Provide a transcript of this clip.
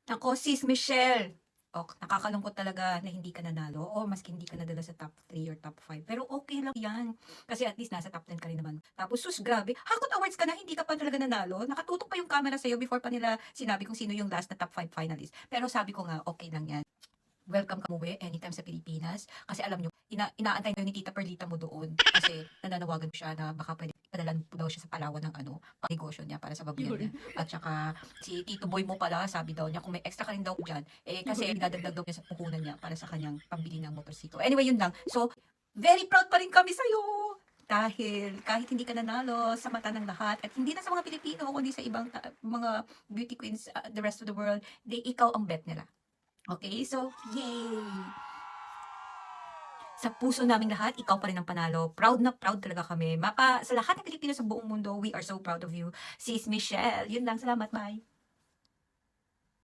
Ako, sis Michelle. Oh, nakakalungkot talaga na hindi ka nanalo o maski hindi ka nadala sa top 3 or top 5. Pero okay lang yan. Kasi at least nasa top 10 ka rin naman. Tapos, sus, grabe. Hakot awards ka na, hindi ka pa talaga nanalo. Nakatutok pa yung camera sa'yo before pa nila sinabi kung sino yung last na top 5 finalist. Pero sabi ko nga, okay lang yan. Welcome ka umuwi anytime sa Pilipinas. Kasi alam nyo, inaantay na ni Tita Perlita mo doon. Kasi nananawagan siya na baka pwede padalan po daw siya sa Palawan ng negosyo niya para sa babuyan niya. At saka si Tito Boy mo pala, sabi daw niya kung may extra ka rin daw dyan, kasi dinadagdag daw niya sa puhunan niya para sa kanyang pambili ng motorsiklo. Anyway, yun lang. So, very proud pa rin kami sa'yo. Dahil kahit hindi ka nanalo sa mata ng lahat, at hindi na sa mga Pilipino, kundi sa ibang mga beauty queens, the rest of the world, ikaw ang bet nila. Okay, so, yay! Sa puso naming lahat, ikaw pa rin ang panalo. Proud na proud talaga kami. Sa lahat ng Pilipino sa buong mundo, we are so proud of you. Sis Michelle, yun lang. Salamat, bye!